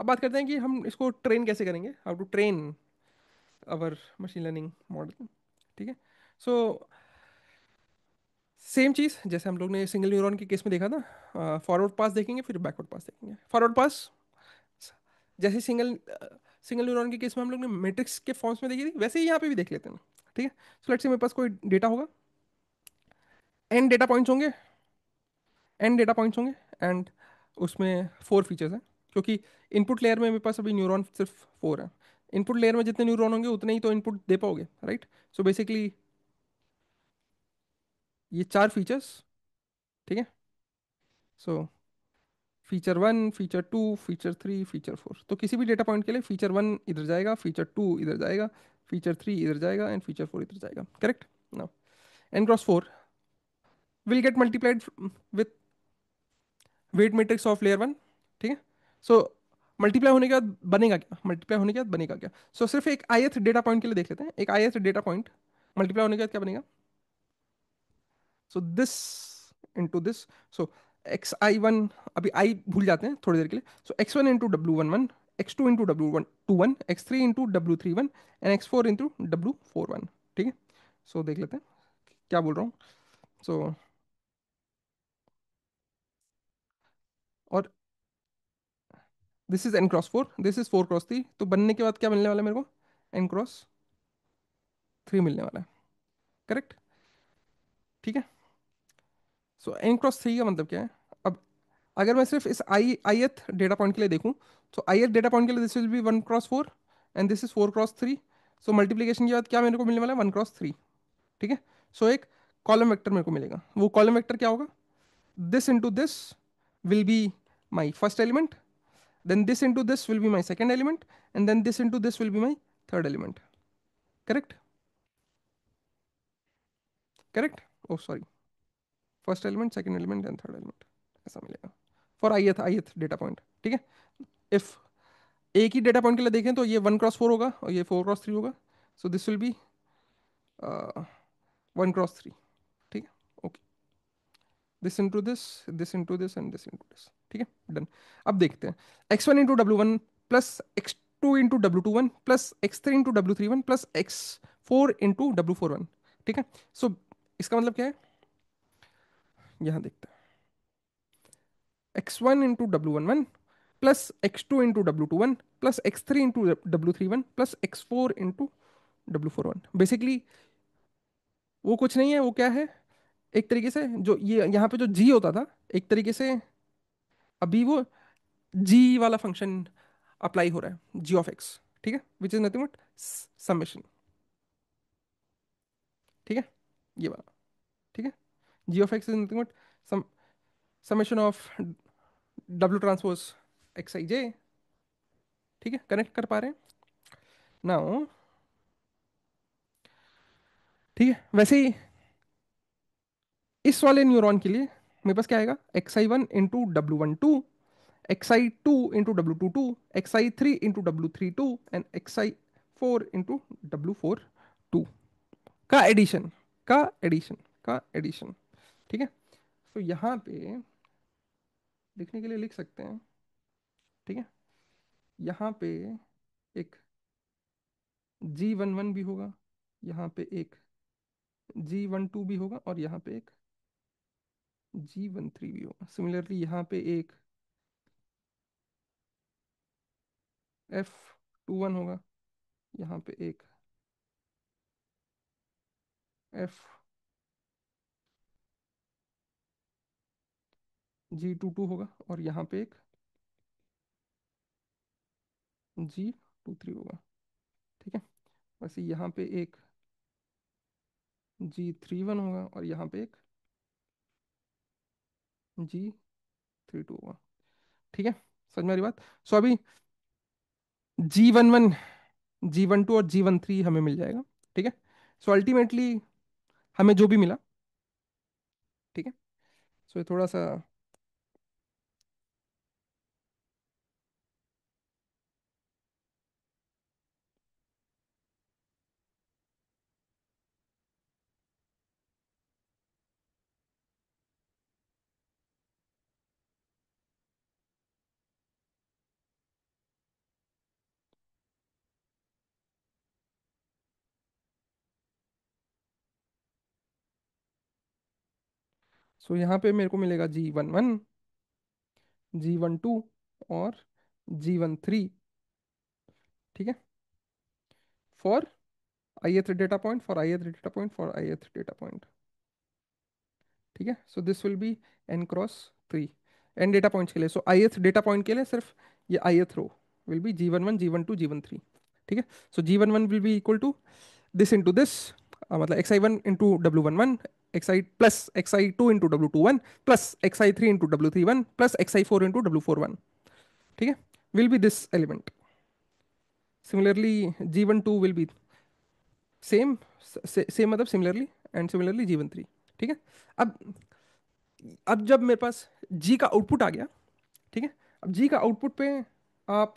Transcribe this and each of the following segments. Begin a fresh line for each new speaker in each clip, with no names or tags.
बात करते हैं कि हम इसको ट्रेन कैसे करेंगे, how to train our machine learning model. ठीक है। सो सेम चीज़ जैसे हम लोग ने सिंगल न्यूरॉन के केस में देखा था, फॉरवर्ड पास देखेंगे फिर बैकवर्ड पास देखेंगे। फॉरवर्ड पास जैसे सिंगल न्यूरॉन के केस में हम लोग ने मैट्रिक्स के फॉर्म्स में देखी थी, वैसे ही यहाँ पे भी देख लेते हैं। ठीक है। सो लेट्स से मेरे पास कोई डेटा होगा, एन डेटा पॉइंट्स होंगे, एन डेटा पॉइंट्स होंगे, एंड उसमें फोर फीचर्स हैं। क्योंकि इनपुट लेयर में मेरे पास अभी न्यूरॉन सिर्फ फोर है। इनपुट लेयर में जितने न्यूरॉन होंगे उतने ही तो इनपुट दे पाओगे, राइट। सो बेसिकली ये चार फीचर्स। ठीक है। So feature one, feature two, feature three, feature four. तो किसी भी डेटा पॉइंट के लिए फीचर वन इधर जाएगा, फीचर टू इधर जाएगा, फीचर थ्री इधर जाएगा, एंड फीचर फोर इधर जाएगा, correct. Now N cross four will get multiplied with weight matrix of layer one. ठीक है। सो मल्टीप्लाई होने के बाद बनेगा क्या, मल्टीप्लाई होने के बाद बनेगा क्या। सो सिर्फ एक ith डेटा पॉइंट के लिए देख लेते हैं। एक ith डेटा पॉइंट मल्टीप्लाई होने के बाद क्या बनेगा। So this into this. So x I one, अभी आई भूल जाते हैं थोड़ी देर के लिए। So x one into W one one, x two into W one two one, x three into W three one, and x four into W four one. ठीक है। सो देख लेते हैं क्या बोल रहा हूँ। सो और this is an cross four, this is four cross three. तो बनने के बाद क्या मिलने वाला है मेरे को, एन क्रॉस थ्री मिलने वाला है, करेक्ट। ठीक है। सो एन क्रॉस थ्री का मतलब क्या है। अब अगर मैं सिर्फ इस ith डेटा पॉइंट के लिए देखूं, तो ith डेटा पॉइंट के लिए this will B one cross four, and this is four cross three. So multiplication के बाद क्या मेरे को मिलने वाला है, वन क्रॉस थ्री। ठीक है। सो एक कॉलम वेक्टर मेरे को मिलेगा। वो कॉलम वेक्टर क्या होगा, this into this will be my first element, then this into this will be my second element, and then this into this will be my third element, correct. Correct. Oh sorry, first element, second element, and third element, ऐसा मिलेगा for ith data point. ठीक है। If एक ही data point के लिए देखें तो ये वन क्रॉस फोर होगा और ये फोर क्रॉस थ्री होगा। So this will B one cross three. ठीक है। Okay, this into this and this into this. ठीक है, डन। अब देखते हैं x one into W one plus x two into W to one plus x three into W three one plus x four into W four one. ठीक है। सो इसका मतलब क्या है, यहां देखते हैं x one into W one one plus x two into W to one plus x three into W three one plus x four into W four one. Basically वो कुछ नहीं है, वो क्या है, एक तरीके से जो ये यहाँ पे जो जी होता था, एक तरीके से अभी वो जी वाला फंक्शन अप्लाई हो रहा है, जी ऑफ एक्स। ठीक है, which is nothing but summation. ठीक है, ये वाला। ठीक है, g of x is nothing but sum summation of डब्ल्यू ट्रांसपोज एक्स आई जे। ठीक है, कनेक्ट कर पा रहे हैं नाउ। ठीक है, वैसे ही इस वाले न्यूरॉन के लिए मेरे पास क्या आएगा, X I one into W one two, X I two into W two two, X I three into W three two, and X I four into W four two का एडिशन, का addition, का addition. ठीक है। तो यहाँ पे लिखने के लिए लिख सकते हैं। ठीक है, यहाँ पे एक जी वन वन भी होगा, यहाँ पे एक जी वन टू भी होगा, और यहाँ पे एक जी वन थ्री भी होगा। सिमिलरली यहाँ पे एक एफ टू वन होगा, यहाँ पे एक एफ जी टू टू होगा, और यहाँ पे एक जी टू थ्री होगा। ठीक है, वैसे यहाँ पे एक जी थ्री वन होगा, और यहाँ पे एक जी थ्री टू होगा। ठीक है, समझ में आ रही बात। सो अभी जी वन वन, जी वन टू और जी वन थ्री हमें मिल जाएगा। ठीक है। सो अल्टीमेटली हमें जो भी मिला, ठीक है, सो ये थोड़ा सा सो यहाँ पे मेरे को मिलेगा G11, G12 और G13। ठीक है, for ith data point, for ith data point, for ith data point. ठीक है, so this will be n×3 n data points के लिए। सो ith डेटा पॉइंट के लिए सिर्फ ये ith row will be G11, G12, G13। ठीक है, so G11 will be equal to this into this, मतलब xi1 into W11, xi plus xi2 into W21 plus xi3 into W31 plus xi4 into W41। ठीक है, will be this element. Similarly G12 will be same, same मतलब similarly, and similarly G13। ठीक है, अब अब जब मेरे पास G का आउटपुट आ गया, ठीक है, अब G का आउटपुट पे आप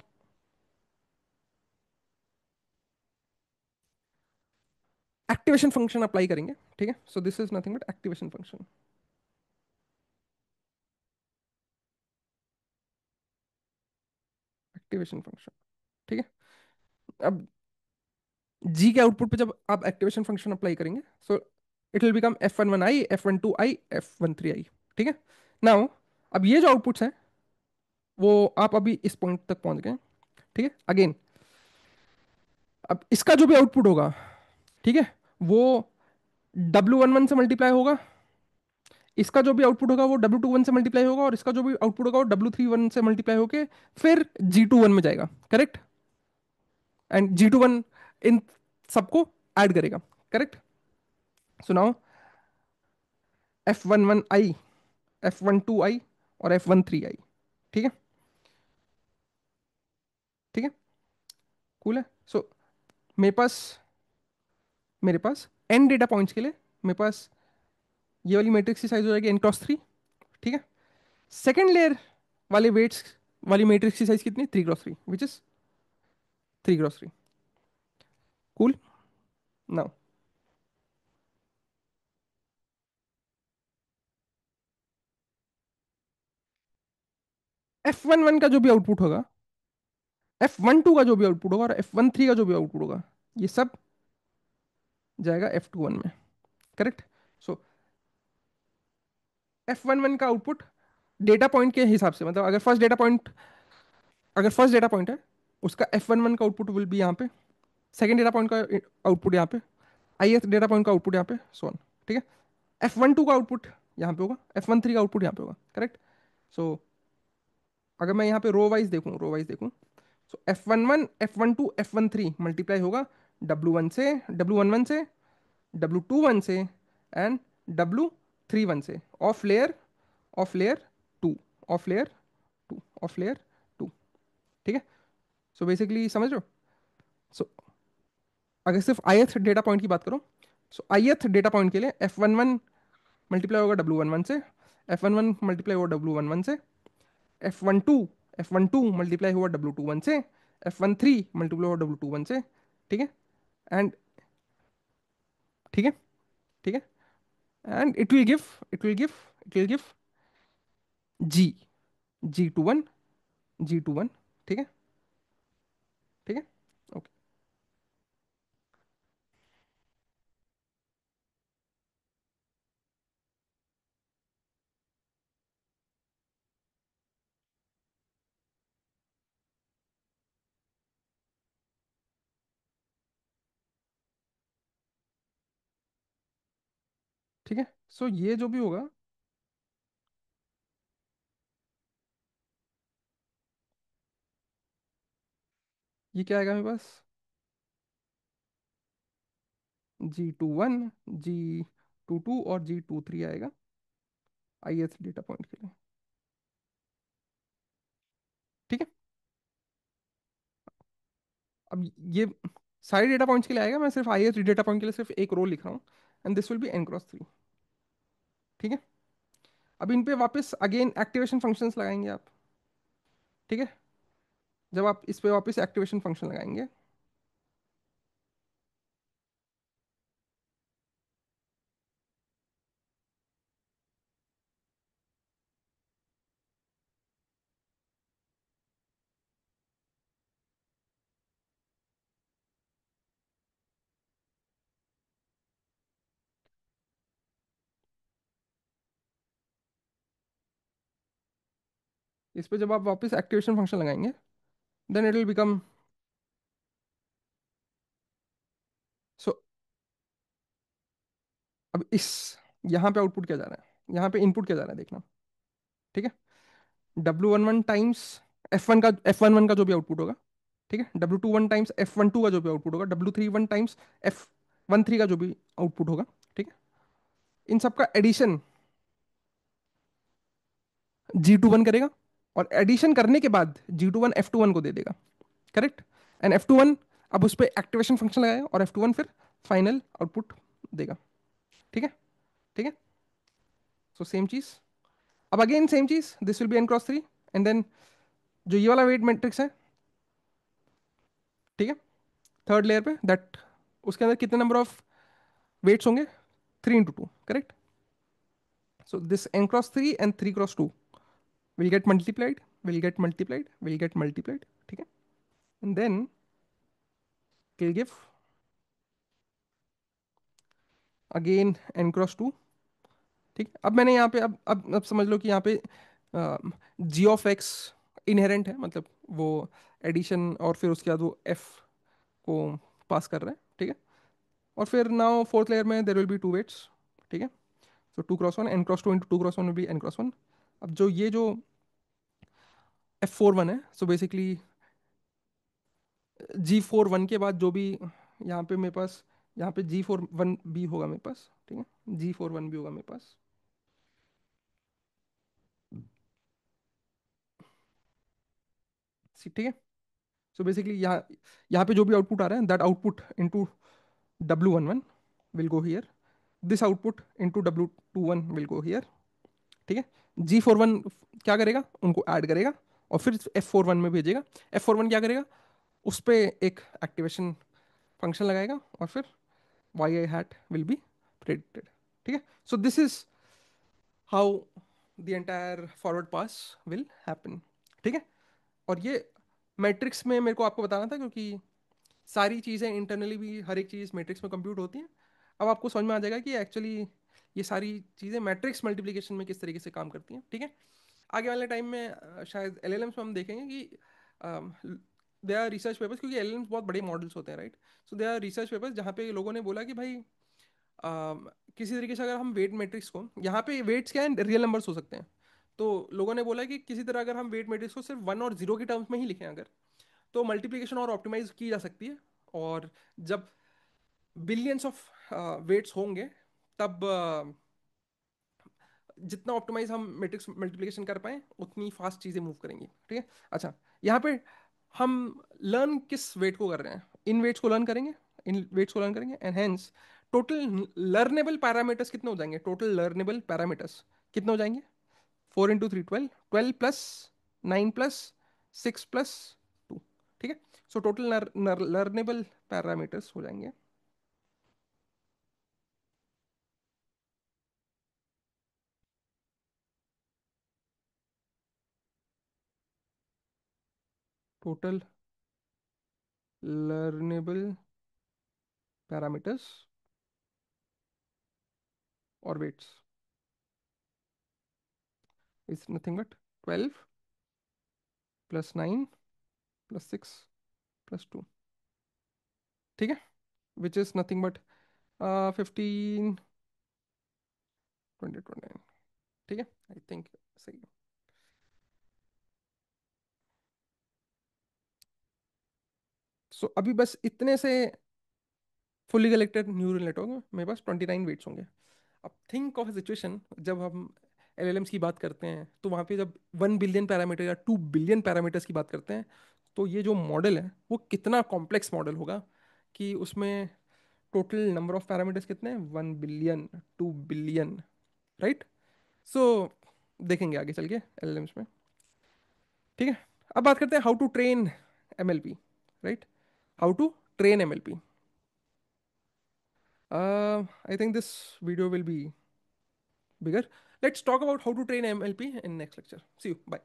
एक्टिवेशन फंक्शन अप्लाई करेंगे। ठीक है, so this is nothing but activation function, activation function. ठीक है, अब G के आउटपुट पे जब आप एक्टिवेशन फंक्शन अप्लाई करेंगे, so it will become F11i, F12i, F13i। ठीक है, नाउ अब ये जो आउटपुट्स हैं वो आप अभी इस पॉइंट तक पहुंच गए। ठीक है, अगेन अब इसका जो भी आउटपुट होगा, ठीक है, वो W11 से मल्टीप्लाई होगा, इसका जो भी आउटपुट होगा वो W21 से मल्टीप्लाई होगा, और इसका जो भी आउटपुट होगा वो W31 से मल्टीप्लाई होके फिर G21 में जाएगा। करेक्ट, एंड G21 इन सबको ऐड करेगा। Correct, so now F11i, F12i और F13i। ठीक है, ठीक है, कूल है। सो मेरे पास मेरे पास n डेटा पॉइंट्स के लिए मेरे पास ये वाली मैट्रिक्स की साइज हो जाएगी n×3। ठीक है, सेकेंड लेयर वाले वेट्स वाली मैट्रिक्स की साइज कितनी, 3×3, which is 3×3। Cool, now F11 का जो भी आउटपुट होगा, F12 का जो भी आउटपुट होगा और F13 का जो भी आउटपुट होगा, ये सब जाएगा F21 में। करेक्ट, सो F11 का आउटपुट डेटा पॉइंट के हिसाब से, मतलब अगर फर्स्ट डेटा पॉइंट है उसका F11 का आउटपुट विल बी यहाँ पे, सेकेंड डेटा पॉइंट का आउटपुट यहाँ पे, ith डेटा पॉइंट का आउटपुट यहाँ पे, सो ऑन। ठीक है, F12 का आउटपुट यहाँ पे होगा, F13 का आउटपुट यहाँ पे होगा। करेक्ट, सो अगर मैं यहाँ पे रो वाइज देखूँ, सो F11 F12 F13 मल्टीप्लाई होगा W11 से W21 से एंड W31 से, of layer 2, of layer 2, of layer 2। ठीक है, सो बेसिकली समझ रहे हो। सो अगर सिर्फ ith डेटा पॉइंट की बात करो, सो ith डेटा पॉइंट के लिए F11 मल्टीप्लाई होगा W11 से, F11 मल्टीप्लाई होगा W11 से, F12 F12 मल्टीप्लाई हुआ W21 से, F13 मल्टीप्लाई हुआ W21 से। ठीक है, एंड ठीक है, ठीक है, and it will give G, G21, G21। ठीक है, ठीक है, ओके। ठीक है, सो ये जो भी होगा, ये क्या आएगा मेरे पास, G21, G22 और G23 आएगा ith डेटा पॉइंट के लिए। ठीक है, अब ये सारे डेटा पॉइंट्स के लिए आएगा, मैं सिर्फ ith डेटा पॉइंट के लिए सिर्फ एक रो लिख रहा हूँ, and this will be n×3। ठीक है, अब इन पे वापस अगेन एक्टिवेशन फंक्शंस लगाएंगे आप। ठीक है, जब आप इस पे वापस एक्टिवेशन फंक्शन लगाएंगे, इस पे जब आप वापस एक्टिवेशन फंक्शन लगाएंगे, देन इट विल बिकम। सो अब इस यहाँ पे आउटपुट क्या जा रहा है, यहाँ पे इनपुट क्या जा रहा है देखना। ठीक है, W11 टाइम्स F11 का जो भी आउटपुट होगा, ठीक है, W21 टाइम्स F12 का जो भी आउटपुट होगा, W31 टाइम्स F13 का जो भी आउटपुट होगा, ठीक है, इन सबका एडिशन G21 करेगा, और एडिशन करने के बाद G21 F21 को दे देगा, करेक्ट। एंड F21 अब उस पर एक्टिवेशन फंक्शन लगाएगा, और F21 फिर फाइनल आउटपुट देगा। ठीक है, ठीक है। सो सेम चीज, अब अगेन सेम चीज, this will be n×3, and then जो ये वाला वेट मैट्रिक्स है, ठीक है, थर्ड लेयर पे दैट, उसके अंदर कितने नंबर ऑफ वेट्स होंगे, 3 × 2, correct. So this n×3 and 3×2 will get multiplied, will get multiplied, will get multiplied, ठीक है, and then will give again n×2। ठीक है, अब मैंने यहाँ पे अब समझ लो कि यहाँ पे g(x) इनहेरेंट है, मतलब वो एडिशन और फिर उसके बाद वो f को पास कर रहा है, ठीक है। और फिर नाउ फोर्थ लेयर में there will be two weights, ठीक है। So 2×1, n×2 into 2×1 will be n×1। अब जो ये जो F41 है, सो बेसिकली G41 के बाद जो भी यहाँ पे मेरे पास, यहाँ पे G41 भी होगा मेरे पास, ठीक है, G41 भी होगा मेरे पास, ठीक है। सो बेसिकली यहाँ पे जो भी आउटपुट आ रहा है, that output into W11 will go here, this output into W21 will go here, ठीक है। G41 क्या करेगा, उनको ऐड करेगा और फिर F41 में भेजेगा। F41 क्या करेगा, उस पर एक एक्टिवेशन फंक्शन लगाएगा, और फिर yi hat will be predicted, ठीक है। So this is how the entire forward pass will happen, ठीक है। और ये मैट्रिक्स में मेरे को आपको बताना था, क्योंकि सारी चीज़ें इंटरनली भी हर एक चीज़ मैट्रिक्स में कंप्यूट होती हैं। अब आपको समझ में आ जाएगा कि एक्चुअली ये सारी चीज़ें मैट्रिक्स मल्टीप्लिकेशन में किस तरीके से काम करती हैं, ठीक है। आगे वाले टाइम में शायद LLMs में हम देखेंगे कि दे आर रिसर्च पेपर्स, क्योंकि LLMs बहुत बड़े मॉडल्स होते हैं, right. So they are research papers जहाँ पे लोगों ने बोला कि भाई किसी तरीके से अगर हम वेट मैट्रिक्स को, यहाँ पे वेट्स क्या है, रियल नंबर्स हो सकते हैं, तो लोगों ने बोला कि किसी तरह अगर हम वेट मैट्रिक्स को सिर्फ 1 और 0 के टर्म्स में ही लिखें अगर, तो मल्टीप्लिकेशन और ऑप्टिमाइज की जा सकती है। और जब बिलियंस ऑफ वेट्स होंगे, तब जितना ऑप्टिमाइज हम मैट्रिक्स मल्टीप्लिकेशन कर पाए, उतनी फास्ट चीज़ें मूव करेंगी, ठीक है। अच्छा, यहाँ पे हम लर्न किस वेट को कर रहे हैं, इन वेट्स को लर्न करेंगे, इन वेट्स को लर्न करेंगे, and hence total learnable parameters कितने हो जाएंगे, टोटल लर्नेबल पैरामीटर्स कितने हो जाएंगे, 4 × 3 12, 12 प्लस 9 प्लस 6 प्लस 2, ठीक है। सो टोटल लर्नेबल पैरामीटर्स हो जाएंगे टोटल लर्नेबल पैरामीटर्स और weights is nothing but 12 plus 9 plus 6 plus 2, ठीक है, विच इज नथिंग बट 15 20 29, ठीक है, आई थिंक सही है। सो अभी बस इतने से फुली कलेक्टेड न्यूरल नेटवर्क में मेरे पास 29 वेट्स होंगे। अब थिंक ऑफ सिचुएशन, जब हम LLMs की बात करते हैं, तो वहाँ पे जब 1 बिलियन पैरामीटर या 2 बिलियन पैरामीटर्स की बात करते हैं, तो ये जो मॉडल है वो कितना कॉम्प्लेक्स मॉडल होगा, कि उसमें टोटल नंबर ऑफ पैरामीटर्स कितने हैं, 1 बिलियन, 2 बिलियन, राइट। सो देखेंगे आगे चल के LLMs में, ठीक है। अब बात करते हैं how to train MLP, right, how to train MLP। I think this video will be bigger. Let's talk about how to train MLP in next lecture. See you. Bye.